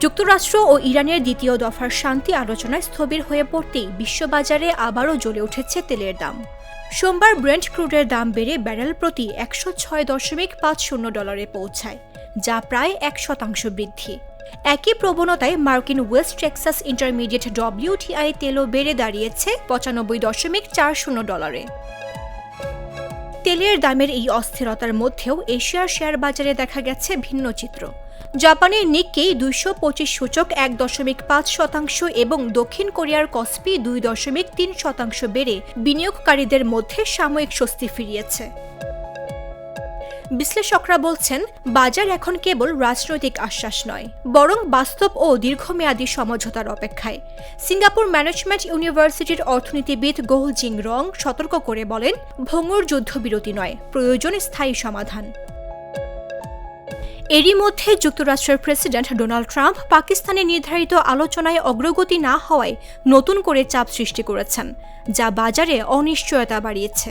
যুক্তরাষ্ট্র ও ইরানের দ্বিতীয় দফার শান্তি আলোচনায় স্থবির হয়ে পড়তেই বিশ্ববাজারে আবারও জ্বলে উঠেছে তেলের দাম। সোমবার ব্রেন্ট ক্রুডের দাম বেড়ে ব্যারেল প্রতি $106.50 পৌঁছায়, যা প্রায় 1% বৃদ্ধি। একই প্রবণতায় মার্কিন ওয়েস্ট টেক্সাস ইন্টারমিডিয়েট WTI তেলও বেড়ে দাঁড়িয়েছে $95.40। তেলের দামের এই অস্থিরতার মধ্যেও এশিয়ার শেয়ার বাজারে দেখা গেছে ভিন্ন চিত্র। জাপানের নিক্কেই 225 সূচক 1.5% এবং দক্ষিণ কোরিয়ার কসপি 2.3% বেড়ে বিনিয়োগকারীদের মধ্যে সাময়িক স্বস্তি ফিরিয়েছে। বিশ্লেষকরা বলছেন, বাজার এখন কেবল রাজনৈতিক আশ্বাস নয়, বরং বাস্তব ও দীর্ঘমেয়াদী সমঝোতার অপেক্ষায়। সিঙ্গাপুর ম্যানেজমেন্ট ইউনিভার্সিটির অর্থনীতিবিদ গো জিং রং সতর্ক করে বলেন, ভঙ্গুর যুদ্ধবিরতি নয়, প্রয়োজন স্থায়ী সমাধান। এরই মধ্যে যুক্তরাষ্ট্রের প্রেসিডেন্ট ডোনাল্ড ট্রাম্প পাকিস্তানে নির্ধারিত আলোচনায় অগ্রগতি না হওয়ায় নতুন করে চাপ সৃষ্টি করেছেন, যা বাজারে অনিশ্চয়তা বাড়িয়েছে।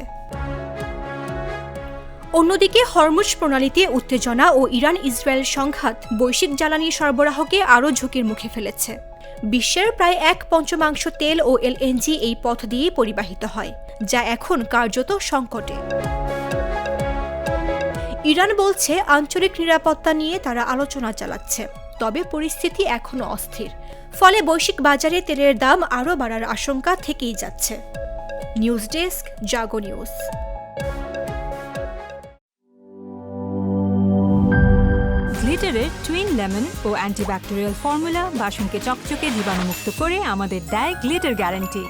অন্যদিকে হরমুজ প্রণালীতে উত্তেজনা ও ইরান ইসরায়েল সংঘাত বৈশ্বিক জ্বালানি সরবরাহকে আরও ঝুঁকির মুখে ফেলেছে। বিশ্বের প্রায় 1/5 তেল ও LNG এই পথ দিয়েই পরিবাহিত হয়, যা এখন কার্যত সংকটে। ইরান বলছে, আঞ্চলিক নিরাপত্তা নিয়ে তারা আলোচনা চালাচ্ছে, তবে পরিস্থিতি এখনও অস্থির। ফলে বৈশ্বিক বাজারে তেলের দাম আরও বাড়ার আশঙ্কা থেকেই যাচ্ছে। নিউজ ডেস্ক, জাগো নিউজ। গ্লিটারের টুইন লেমন ও অ্যান্টিব্যাকটেরিয়াল ফর্মুলা বাসনকে চকচকে জীবাণুমুক্ত করে আমাদের দেয় গ্লিটার গ্যারান্টি।